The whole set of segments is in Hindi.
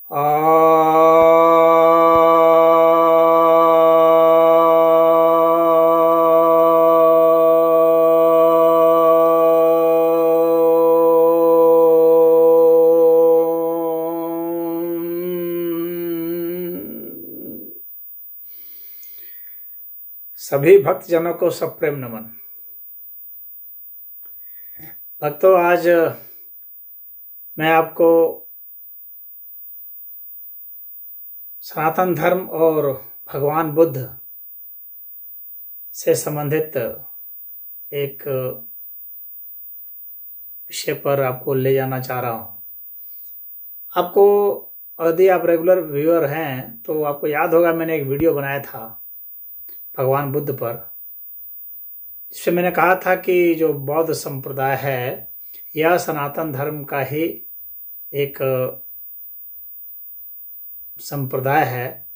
सभी भक्तजनों को सप्रेम नमन। भक्तों, आज मैं आपको सनातन धर्म और भगवान बुद्ध से संबंधित एक विषय पर आपको ले जाना चाह रहा हूँ। आपको, यदि आप रेगुलर व्यूअर हैं तो आपको याद होगा, मैंने एक वीडियो बनाया था भगवान बुद्ध पर, जिसमें मैंने कहा था कि जो बौद्ध संप्रदाय है यह सनातन धर्म का ही एक संप्रदाय है,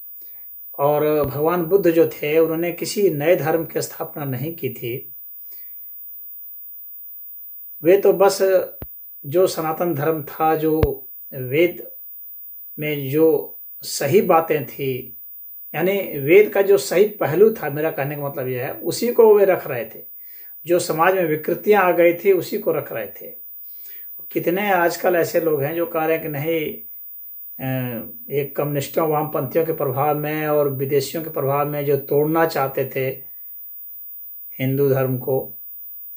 और भगवान बुद्ध जो थे उन्होंने किसी नए धर्म की स्थापना नहीं की थी। वे तो बस जो सनातन धर्म था, जो वेद में जो सही बातें थी, यानी वेद का जो सही पहलू था, मेरा कहने का मतलब यह है, उसी को वे रख रहे थे। जो समाज में विकृतियां आ गई थी उसी को रख रहे थे। कितने आजकल ऐसे लोग हैं जो कह रहे हैं कि नहीं, एक कम्युनिस्टों वामपंथियों के प्रभाव में और विदेशियों के प्रभाव में जो तोड़ना चाहते थे हिंदू धर्म को,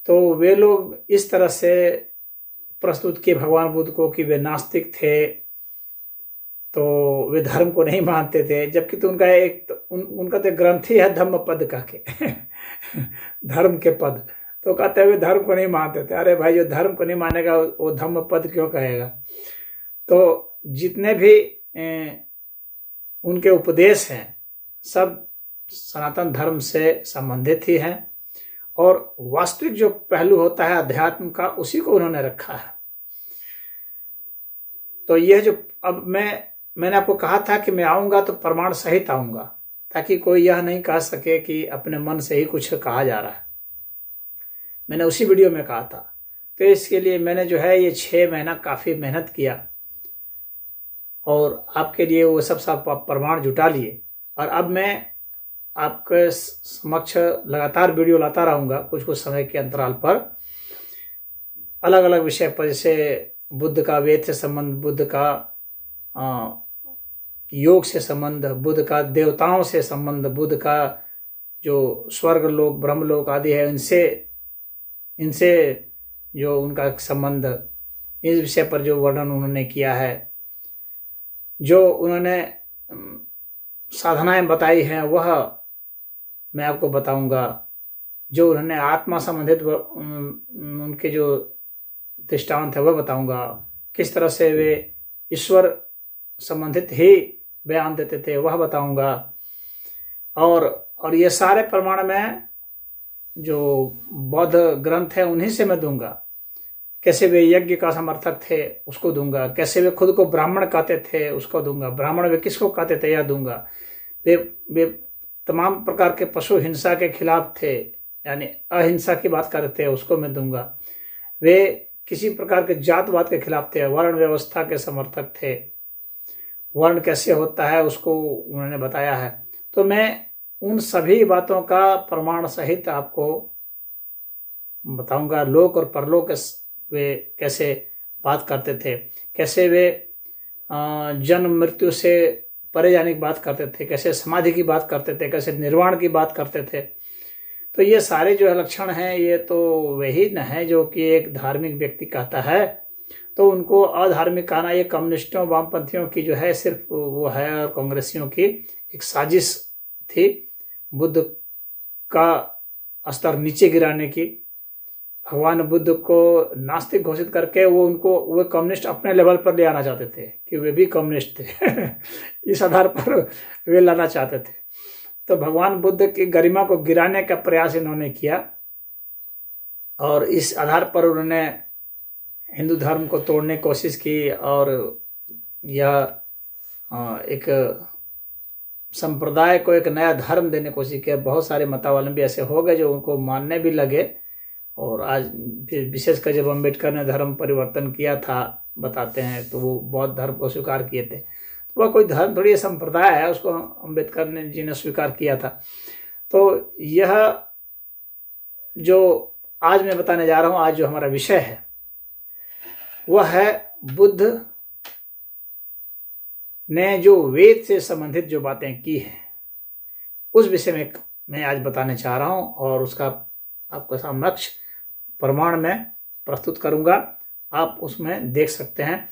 तो वे लोग इस तरह से प्रस्तुत किए भगवान बुद्ध को कि वे नास्तिक थे, तो वे धर्म को नहीं मानते थे। जबकि तो उनका तो ग्रंथ ही है धम्म पद कह के धर्म के पद, तो कहते हैं वे धर्म को नहीं मानते थे। अरे भाई, जो धर्म को नहीं मानेगा वो धम्म पद क्यों कहेगा? तो जितने भी उनके उपदेश हैं सब सनातन धर्म से संबंधित ही हैं, और वास्तविक जो पहलू होता है अध्यात्म का, उसी को उन्होंने रखा है। तो यह जो अब मैंने आपको कहा था कि मैं आऊँगा तो प्रमाण सहित आऊँगा, ताकि कोई यह नहीं कह सके कि अपने मन से ही कुछ कहा जा रहा है। मैंने उसी वीडियो में कहा था। तो इसके लिए मैंने जो है ये 6 महीना काफ़ी मेहनत किया और आपके लिए वो सब प्रमाण जुटा लिए, और अब मैं आपके समक्ष लगातार वीडियो लाता रहूँगा कुछ समय के अंतराल पर, अलग अलग विषय पर, जैसे बुद्ध का वेद से संबंध, बुद्ध का योग से संबंध, बुद्ध का देवताओं से संबंध, बुद्ध का जो स्वर्ग लोक ब्रह्म लोक आदि है इनसे जो उनका संबंध, इस विषय पर जो वर्णन उन्होंने किया है, जो उन्होंने साधनाएं बताई हैं वह मैं आपको बताऊंगा, जो उन्होंने आत्मा संबंधित उनके जो दृष्टांत है वह बताऊंगा, किस तरह से वे ईश्वर संबंधित ही बयान देते थे वह बताऊंगा, और ये सारे प्रमाण में जो बौद्ध ग्रंथ है उन्हीं से मैं दूंगा। कैसे वे यज्ञ का समर्थक थे उसको दूंगा, कैसे वे खुद को ब्राह्मण कहते थे उसको दूंगा, ब्राह्मण वे किसको कहते थे यह दूंगा, वे तमाम प्रकार के पशु हिंसा के खिलाफ थे, यानी अहिंसा की बात करते थे उसको मैं दूंगा, वे किसी प्रकार के जातवाद के खिलाफ थे, वर्ण व्यवस्था के समर्थक थे, वर्ण कैसे होता है उसको उन्होंने बताया है। तो मैं उन सभी बातों का प्रमाण सहित आपको बताऊंगा। लोक और परलोक वे कैसे बात करते थे, कैसे वे जन्म मृत्यु से परे जाने की बात करते थे, कैसे समाधि की बात करते थे, कैसे निर्वाण की बात करते थे। तो ये सारे जो लक्षण हैं ये तो वही न है जो कि एक धार्मिक व्यक्ति कहता है, तो उनको अधार्मिक कहना ये कम्युनिस्टों वामपंथियों की जो है सिर्फ वो है, और कांग्रेसियों की एक साजिश थी बुद्ध का स्तर नीचे गिराने की। भगवान बुद्ध को नास्तिक घोषित करके वो कम्युनिस्ट अपने लेवल पर ले आना चाहते थे कि वे भी कम्युनिस्ट थे इस आधार पर वे लाना चाहते थे। तो भगवान बुद्ध की गरिमा को गिराने का प्रयास इन्होंने किया, और इस आधार पर उन्होंने हिंदू धर्म को तोड़ने की कोशिश की, और यह एक संप्रदाय को एक नया धर्म देने की कोशिश की। बहुत सारे मतावलंबी ऐसे हो गए जो उनको मानने भी लगे, और आज फिर विशेषकर जब अम्बेडकर ने धर्म परिवर्तन किया था बताते हैं, तो वो बौद्ध धर्म को स्वीकार किए थे। वह कोई धर्म थोड़ी संप्रदाय है, उसको अम्बेडकर ने जी ने स्वीकार किया था। तो यह जो आज मैं बताने जा रहा हूँ, आज जो हमारा विषय है वह है बुद्ध ने जो वेद से संबंधित जो बातें की हैं उस विषय में मैं आज बताने चाह रहा हूँ, और उसका आपके समक्ष प्रमाण में प्रस्तुत करूँगा। आप उसमें देख सकते हैं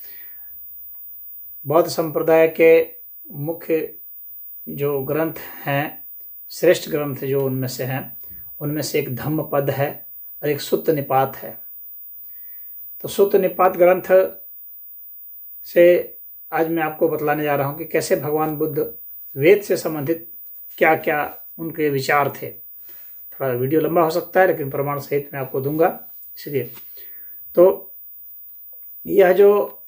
बौद्ध संप्रदाय के मुख्य जो ग्रंथ हैं, श्रेष्ठ ग्रंथ जो उनमें से हैं, उनमें से एक धम्मपद है और एक सुत्त निपात है। तो सुत्त निपात ग्रंथ से आज मैं आपको बतलाने जा रहा हूँ कि कैसे भगवान बुद्ध वेद से संबंधित क्या क्या उनके विचार थे। थोड़ा वीडियो लंबा हो सकता है लेकिन प्रमाण सहित मैं आपको दूंगा, इसलिए। तो यह जो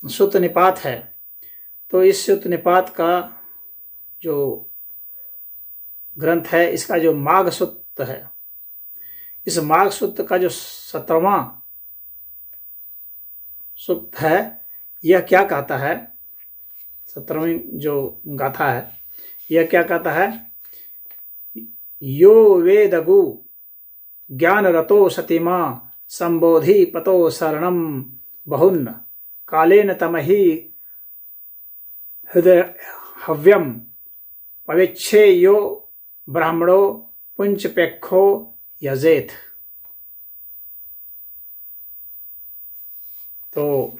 सुत्त निपात है, तो इस सुत्त निपात का जो ग्रंथ है, इसका जो माघ सुत्त है, इस माघ सुत्त का जो 17वां सुत्त है, यह क्या कहता है, 17वीं जो गाथा है, यह क्या कहता है, यो वेदगु ज्ञान रतो सतीमा संबोधि पतो शरणम बहुन्न कालेन तमहि हृदय हव्यम पविच्छे यो ब्राह्मणो पुंच पेक्षो यजेत। तो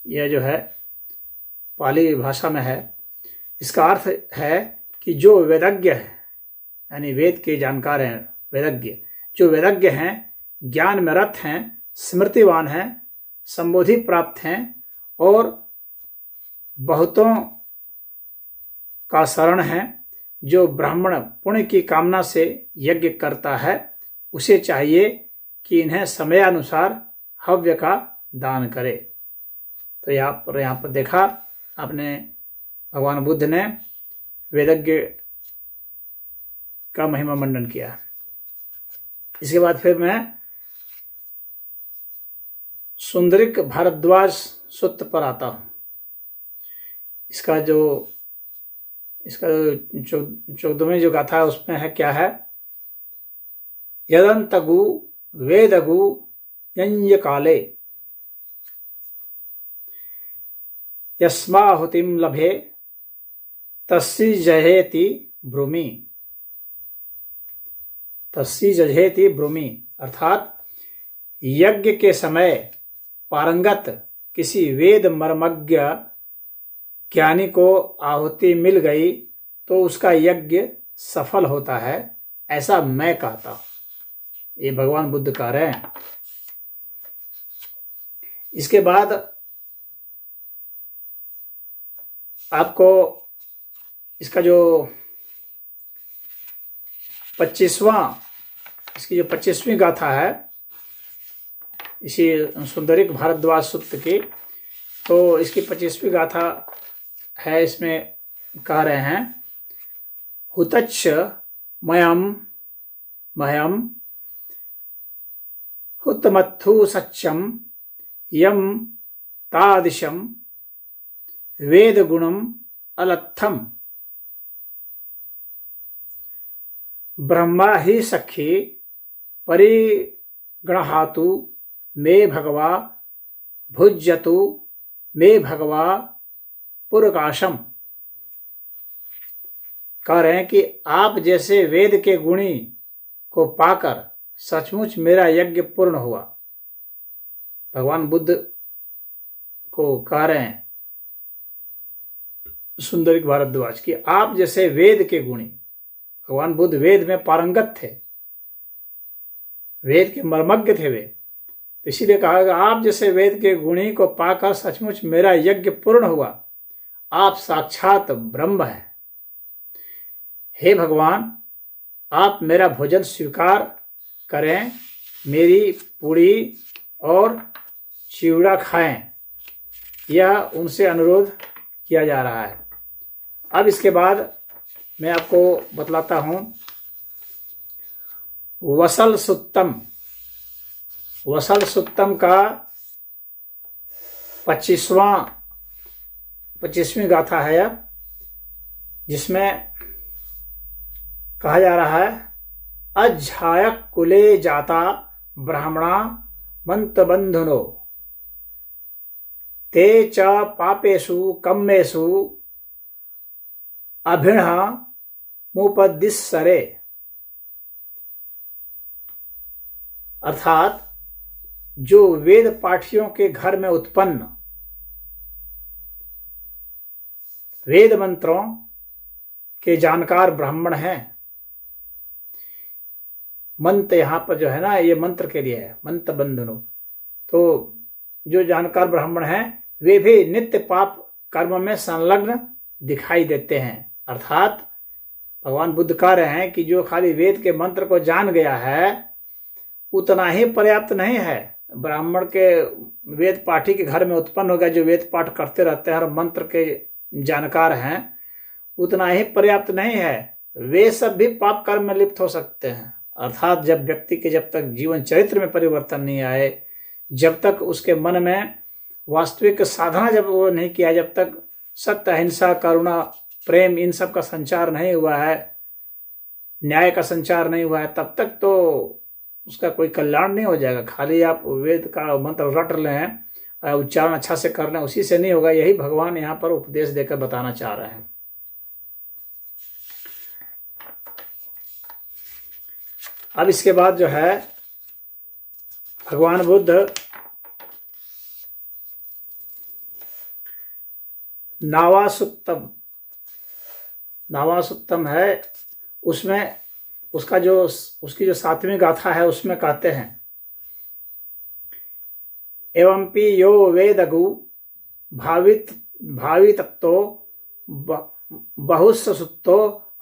यह जो है पाली भाषा में है। इसका अर्थ है कि जो वेदज्ञ है, यानी वेद के जानकार हैं, वेदज्ञ, जो वेदज्ञ हैं, ज्ञान में रत हैं, स्मृतिवान हैं, संबोधि प्राप्त हैं और बहुतों का शरण है, जो ब्राह्मण पुण्य की कामना से यज्ञ करता है, उसे चाहिए कि इन्हें समयानुसार हव्य का दान करे। तो यहाँ पर देखा आपने, भगवान बुद्ध ने वेदज्ञ का महिमा मंडन किया। इसके बाद फिर मैं सुंदरिक भारद्वाज सुत्त पर आता हूँ। इसका जो 14वीं जो गाथा है उसमें है क्या है, यदंतगु वेदगु यञ्य काले यस्माहुतिम लभे तस्सी जहेति ब्रूमि। तस्सी जहेति ब्रूमि अर्थात यज्ञ के समय पारंगत किसी वेद मर्मज्ञ ज्ञानी को आहुति मिल गई तो उसका यज्ञ सफल होता है, ऐसा मैं कहता हूं। ये भगवान बुद्ध कह रहे हैं। इसके बाद आपको इसका जो 25वीं गाथा है इसी सुंदरिक भारद्वाज सुत्त की, तो इसकी 25वीं गाथा है। इसमें कह रहे हैं, हुतच्च मयम हुतमत्थु सच्चम यम तादिशम वेद गुणम अलत्थम ब्रह्मा ही सखी परिगणहातु मे भगवा भुज्यतु मे भगवा पुरकाशम। कह रहे हैं कि आप जैसे वेद के गुणी को पाकर सचमुच मेरा यज्ञ पूर्ण हुआ। भगवान बुद्ध को कह रहे हैं सुंदरिक भारद्वाज की, आप जैसे वेद के गुणी, भगवान बुद्ध वेद में पारंगत थे, वेद के मर्मज्ञ थे वे, तो इसीलिए कहा गया आप जैसे वेद के गुणी को पाकर सचमुच मेरा यज्ञ पूर्ण हुआ। आप साक्षात ब्रह्म हैं। हे भगवान, आप मेरा भोजन स्वीकार करें, मेरी पूड़ी और चिवड़ा खाएं, यह उनसे अनुरोध किया जा रहा है। अब इसके बाद मैं आपको बतलाता हूं वसल सुत्तम। वसल सुत्तम का 25वीं गाथा है यह, जिसमें कहा जा रहा है अज्झायक कुले जाता ब्राह्मणा मंतबंधुनो ते च पापेषु कम्मेषु अभिणः मुपदिस्सरे। अर्थात जो वेद पाठियों के घर में उत्पन्न वेद मंत्रों के जानकार ब्राह्मण हैं। मंत्र यहां पर जो है ना, ये मंत्र के लिए है, मंत्र बंधनो। तो जो जानकार ब्राह्मण हैं वे भी नित्य पाप कर्म में संलग्न दिखाई देते हैं। अर्थात भगवान बुद्ध कह रहे हैं कि जो खाली वेद के मंत्र को जान गया है उतना ही पर्याप्त नहीं है। ब्राह्मण के वेद पाठी के घर में उत्पन्न हो गया, जो वेद पाठ करते रहते हैं और मंत्र के जानकार हैं, उतना ही पर्याप्त नहीं है। वे सब भी पाप कर्म में लिप्त हो सकते हैं। अर्थात जब व्यक्ति के जब तक जीवन चरित्र में परिवर्तन नहीं आए, जब तक उसके मन में वास्तविक साधना जब वो नहीं किया, जब तक सत्य, अहिंसा, करुणा, प्रेम इन सब का संचार नहीं हुआ है, न्याय का संचार नहीं हुआ है, तब तक तो उसका कोई कल्याण नहीं हो जाएगा। खाली आप वेद का मंत्र रट लें, उच्चारण अच्छा से कर लें, उसी से नहीं होगा। यही भगवान यहाँ पर उपदेश देकर बताना चाह रहे हैं। अब इसके बाद जो है भगवान बुद्ध नावासुत्तम है, उसमें उसकी जो 7वीं गाथा है उसमें कहते हैं एवंपि यो वेदगु भावितत्तो बहुसुत्तो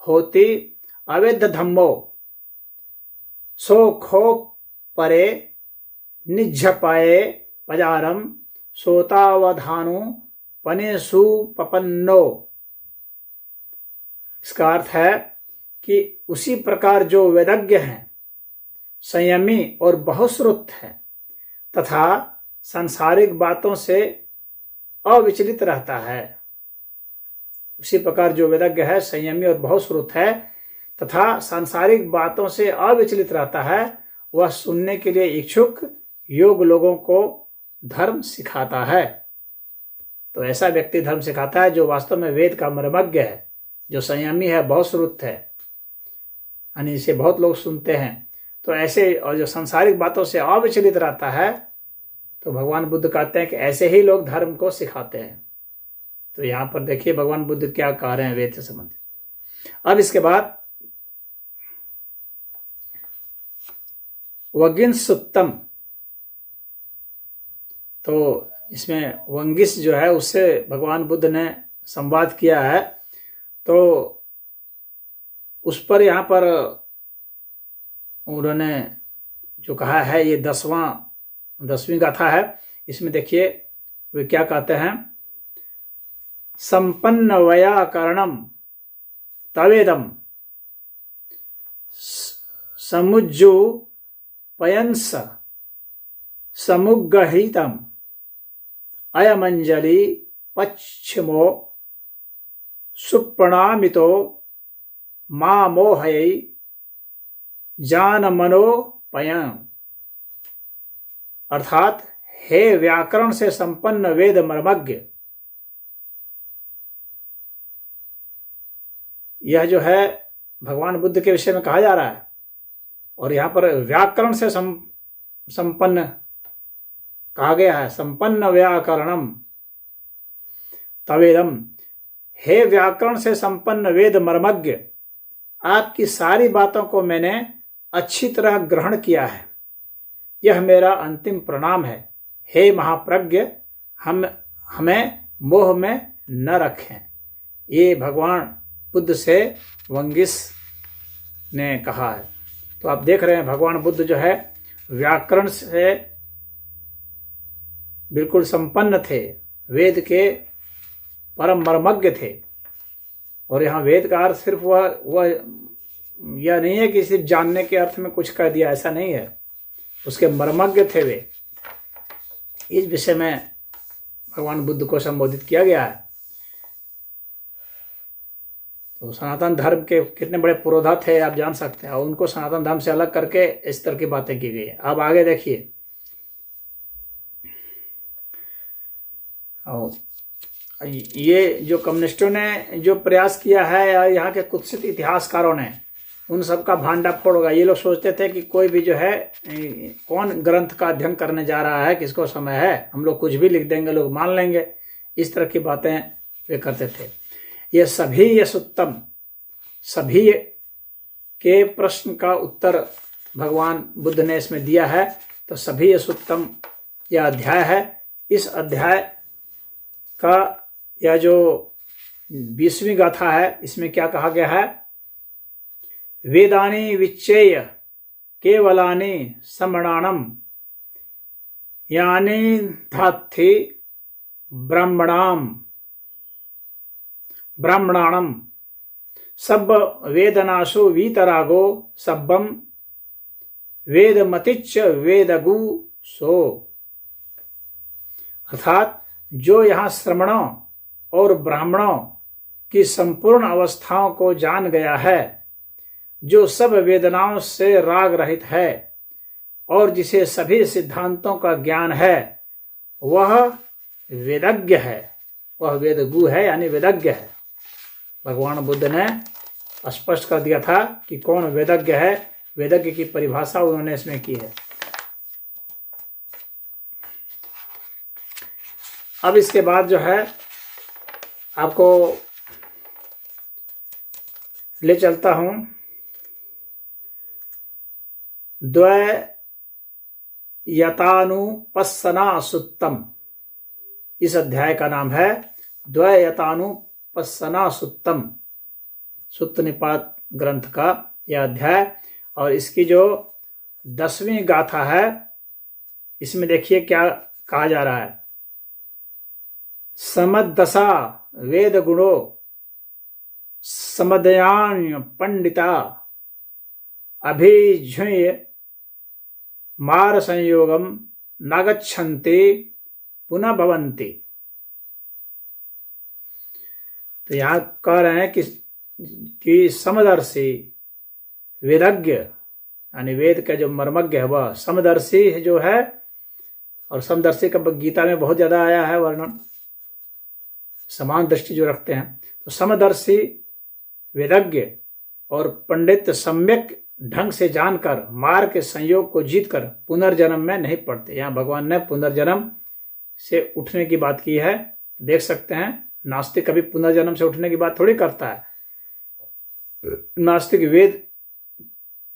होति अवेद धम्मो सोखो परे निज्झपाये पजारम सोतावधानु पनेसु पपन्नो। इसका अर्थ है कि उसी प्रकार जो वेदज्ञ हैं, संयमी और बहुश्रुत हैं तथा सांसारिक बातों से अविचलित रहता है, उसी प्रकार जो वेदज्ञ है, संयमी और बहुश्रुत है तथा सांसारिक बातों से अविचलित रहता है, वह सुनने के लिए इच्छुक योग लोगों को धर्म सिखाता है। तो ऐसा व्यक्ति धर्म सिखाता है जो वास्तव में वेद का मर्मज्ञ है, जो संयमी है, बहुश्रुत है, यानी इसे बहुत लोग सुनते हैं। तो ऐसे, और जो सांसारिक बातों से अविचलित रहता है, तो भगवान बुद्ध कहते हैं कि ऐसे ही लोग धर्म को सिखाते हैं। तो यहाँ पर देखिए भगवान बुद्ध क्या कह रहे हैं वेद से संबंधित। अब इसके बाद वगिंस सुत्तम, तो इसमें वंगिस जो है उससे भगवान बुद्ध ने संवाद किया है। तो उस पर यहाँ पर उन्होंने जो कहा है, ये 10वीं गाथा है, इसमें देखिए वे क्या कहते हैं संपन्न व्याकरणम तवेदम समुज्जु पयंस समुग्गहितम अयमंजलि पश्चिमो सुप्रणामितो मा मोहयै जानमनो पयं। अर्थात हे व्याकरण से संपन्न वेद मर्मज्ञ, यह जो है भगवान बुद्ध के विषय में कहा जा रहा है। और यहां पर व्याकरण से संपन्न कहा गया है, संपन्न व्याकरणम तवेदम, हे व्याकरण से संपन्न वेद मर्मज्ञ, आपकी सारी बातों को मैंने अच्छी तरह ग्रहण किया है, यह मेरा अंतिम प्रणाम है। हे महाप्रज्ञ, हमें मोह में न रखें। ये भगवान बुद्ध से वंगिस ने कहा है। तो आप देख रहे हैं भगवान बुद्ध जो है व्याकरण से बिल्कुल संपन्न थे, वेद के परम मर्मज्ञ थे। और यहाँ वेद का अर्थ सिर्फ वह यह नहीं है कि सिर्फ जानने के अर्थ में कुछ कह दिया, ऐसा नहीं है, उसके मर्मज्ञ थे वे। इस विषय में भगवान बुद्ध को संबोधित किया गया है। तो सनातन धर्म के कितने बड़े पुरोधा थे आप जान सकते हैं, और उनको सनातन धर्म से अलग करके इस तरह की बातें की गई है। अब आगे देखिए, और ये जो कम्युनिस्टों ने जो प्रयास किया है या यहाँ के कुत्सित इतिहासकारों ने, उन सब का भांडा फोड़ होगा। ये लोग सोचते थे कि कोई भी जो है कौन ग्रंथ का अध्ययन करने जा रहा है, किसको समय है, हम लोग कुछ भी लिख देंगे, लोग मान लेंगे। इस तरह की बातें वे करते थे। ये सभी यशोत्तम, सभी के प्रश्न का उत्तर भगवान बुद्ध ने इसमें दिया है। तो सभी यशोत्तम यह अध्याय है। इस अध्याय का यह जो 20वीं गाथा है, इसमें क्या कहा गया है? वेदानि विच्चेय केवलानि समणानम यानि धात्थि ब्राह्मणानम सब वेदनासु वीतरागो सब्बम वेदमतिच्च वेदगु सो। अर्थात जो यहाँ श्रमणों और ब्राह्मणों की संपूर्ण अवस्थाओं को जान गया है, जो सब वेदनाओं से राग रहित है और जिसे सभी सिद्धांतों का ज्ञान है, वह वेदज्ञ है, वह वेदगु है, यानी वेदज्ञ है। भगवान बुद्ध ने स्पष्ट कर दिया था कि कौन वेदज्ञ है। वेदज्ञ की परिभाषा उन्होंने इसमें की है। अब इसके बाद जो है आपको ले चलता हूं द्वयतानुपस्सना सुत्तम। इस अध्याय का नाम है द्वयतानुपस्सना सुत्तम, सुत्त निपात ग्रंथ का यह अध्याय। और इसकी जो 10वीं गाथा है, इसमें देखिए क्या कहा जा रहा है। समदशा वेद गुणो समदयान्य पंडिता अभिज्ञ मार संयोगम नागच्छन्ति पुनः भवन्ति। तो यहाँ कह रहे हैं कि समदर्शी वेदज्ञ, यानी वेद का जो मर्मज्ञ है वह समदर्शी जो है। और समदर्शी का गीता में बहुत ज्यादा आया है वर्णन, समान दृष्टि जो रखते हैं। तो समदर्शी वेदज्ञ और पंडित सम्यक ढंग से जानकर मार के संयोग को जीतकर पुनर्जन्म में नहीं पड़ते। यहाँ भगवान ने पुनर्जन्म से उठने की बात की है। देख सकते हैं नास्तिक कभी पुनर्जन्म से उठने की बात थोड़ी करता है। नास्तिक वेद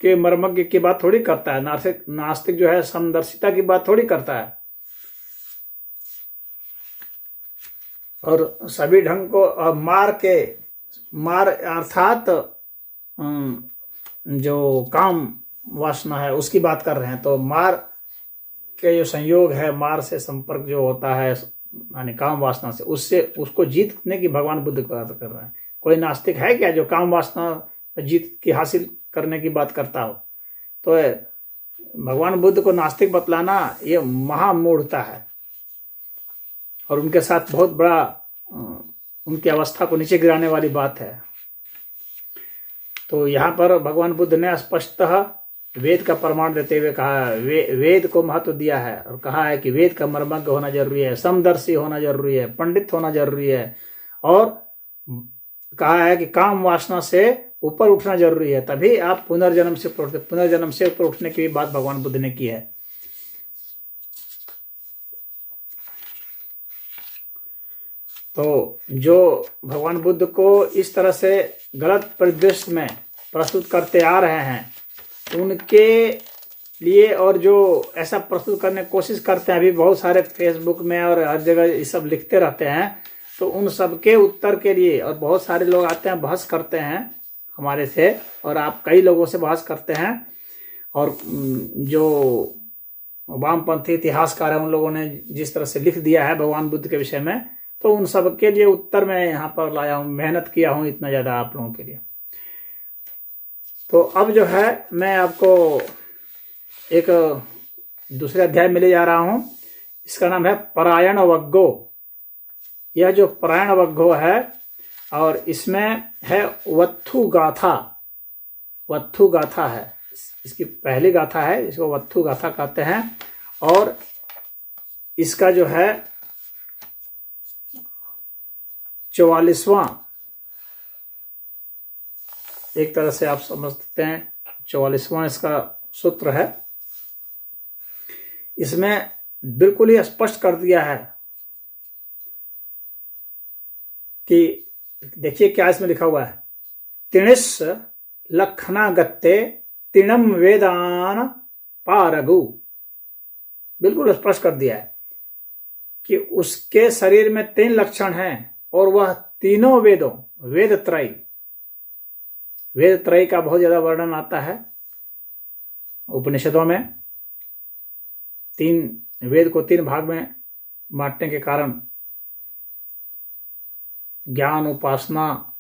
के मर्मज्ञ की बात थोड़ी करता है। नास्तिक जो है समदर्शिता की बात थोड़ी करता है। और सभी ढंग को मार अर्थात जो काम वासना है उसकी बात कर रहे हैं। तो मार के जो संयोग है, मार से संपर्क जो होता है यानी काम वासना से, उससे उसको जीतने की भगवान बुद्ध की बात कर रहे हैं। कोई नास्तिक है क्या जो काम वासना जीत की हासिल करने की बात करता हो? तो भगवान बुद्ध को नास्तिक बतलाना ये महामूढ़ता है और उनके साथ बहुत बड़ा उनकी अवस्था को नीचे गिराने वाली बात है। तो यहाँ पर भगवान बुद्ध ने स्पष्टतः वेद का प्रमाण देते हुए कहा है, वेद को महत्व दिया है और कहा है कि वेद का मर्मज्ञ होना जरूरी है, समदर्शी होना जरूरी है, पंडित होना जरूरी है। और कहा है कि काम वासना से ऊपर उठना जरूरी है, तभी आप पुनर्जन्म से ऊपर उठने की भी बात भगवान बुद्ध ने की है। तो जो भगवान बुद्ध को इस तरह से गलत परिदृश्य में प्रस्तुत करते आ रहे हैं, उनके लिए और जो ऐसा प्रस्तुत करने की कोशिश करते हैं, अभी बहुत सारे फेसबुक में और हर जगह ये सब लिखते रहते हैं, तो उन सब के उत्तर के लिए, और बहुत सारे लोग आते हैं बहस करते हैं हमारे से, और आप कई लोगों से बहस करते हैं। और जो वामपंथी इतिहासकार हैं उन लोगों ने जिस तरह से लिख दिया है भगवान बुद्ध के विषय में, तो उन सब के लिए उत्तर मैं यहाँ पर लाया हूँ, मेहनत किया हूँ इतना ज़्यादा आप लोगों के लिए। तो अब जो है मैं आपको एक दूसरे अध्याय में ले जा रहा हूँ। इसका नाम है परायण वग्गो। यह जो पारायण वग्घो है, और इसमें है वत्थु गाथा। वत्थु गाथा है, इसकी पहली गाथा है, इसको वत्थु गाथा कहते हैं। और इसका जो है 44वां, एक तरह से आप समझ सकते हैं 44वां इसका सूत्र है। इसमें बिल्कुल ही स्पष्ट कर दिया है कि देखिए क्या इसमें लिखा हुआ है, तिणिस लक्षणा गत्ते तिणम वेदान पारगु। बिल्कुल स्पष्ट कर दिया है कि उसके शरीर में 3 लक्षण हैं और वह तीनों वेदों, वेद त्रय का बहुत ज्यादा वर्णन आता है उपनिषदों में। 3 वेद को 3 भाग में बांटने के कारण ज्ञान, उपासना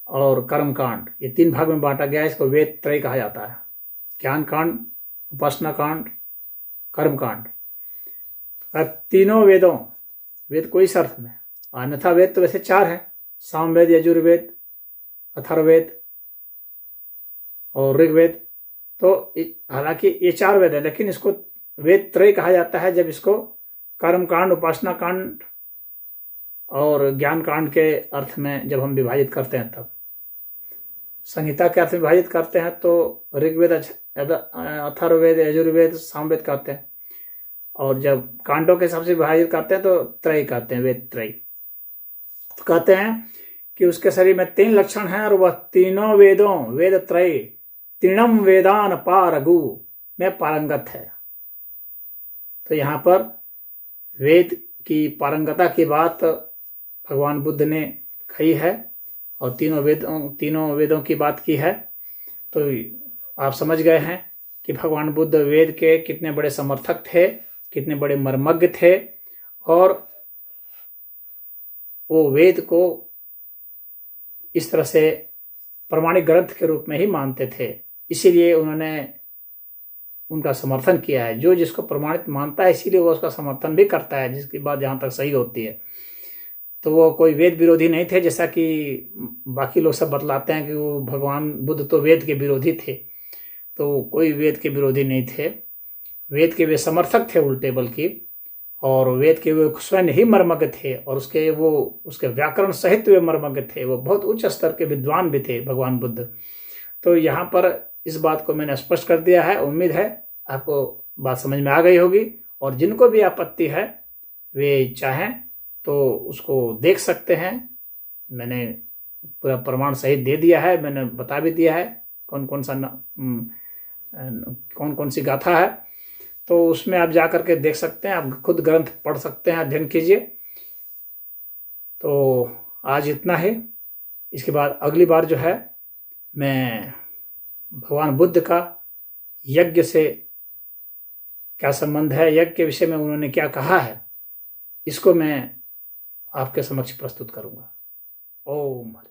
और कर्म कांड, ये 3 भाग में बांटा गया है। इसको वेद त्रय कहा जाता है, ज्ञान कांड, उपासना कांड, कर्म कांड। तीनों वेदों, वेद को इस अर्थ में, अन्यथा वेद तो वैसे 4 है, सामवेद, यजुर्वेद, अथर्ववेद और ऋग्वेद। तो हालांकि ये 4 वेद है, लेकिन इसको वेद त्रय कहा जाता है जब इसको कर्म कांड, उपासना कांड और ज्ञान कांड के अर्थ में जब हम विभाजित करते हैं। तब संहिता के अर्थ में विभाजित करते हैं तो ऋग्वेद, अथर्ववेद, यजुर्वेद, सामवेद कहते हैं, और जब कांडों के हिसाब से विभाजित करते हैं तो त्रय कहते हैं, वेद त्रय। तो कहते हैं कि उसके शरीर में 3 लक्षण हैं और वह तीनों वेदों, वेद त्रय, तीणम वेदान पारगु में पारंगत है। तो यहाँ पर वेद की पारंगता की बात भगवान बुद्ध ने कही है और तीनों वेदों की बात की है। तो आप समझ गए हैं कि भगवान बुद्ध वेद के कितने बड़े समर्थक थे, कितने बड़े मर्मज्ञ थे, और वो वेद को इस तरह से प्रमाणिक ग्रंथ के रूप में ही मानते थे। इसीलिए उन्होंने उनका समर्थन किया है। जो जिसको प्रमाणित मानता है इसीलिए वो उसका समर्थन भी करता है, जिसकी बात जहाँ तक सही होती है। तो वो कोई वेद विरोधी नहीं थे, जैसा कि बाकी लोग सब बतलाते हैं कि वो भगवान बुद्ध तो वेद के विरोधी थे। तो कोई वेद के विरोधी नहीं थे, वेद के वे समर्थक थे उल्टे, बल्कि, और वेद के वे स्वयं ही मर्मज्ञ थे, और उसके व्याकरण सहित वे मर्मज्ञ थे। वो बहुत उच्च स्तर के विद्वान भी थे भगवान बुद्ध। तो यहाँ पर इस बात को मैंने स्पष्ट कर दिया है। उम्मीद है आपको बात समझ में आ गई होगी, और जिनको भी आपत्ति है वे चाहें तो उसको देख सकते हैं। मैंने पूरा प्रमाण सहित दे दिया है, मैंने बता भी दिया है कौन कौन सी गाथा है। तो उसमें आप जा करके देख सकते हैं, आप खुद ग्रंथ पढ़ सकते हैं, अध्ययन कीजिए। तो आज इतना ही। इसके बाद अगली बार जो है मैं भगवान बुद्ध का यज्ञ से क्या संबंध है, यज्ञ के विषय में उन्होंने क्या कहा है, इसको मैं आपके समक्ष प्रस्तुत करूंगा। ओम हरि।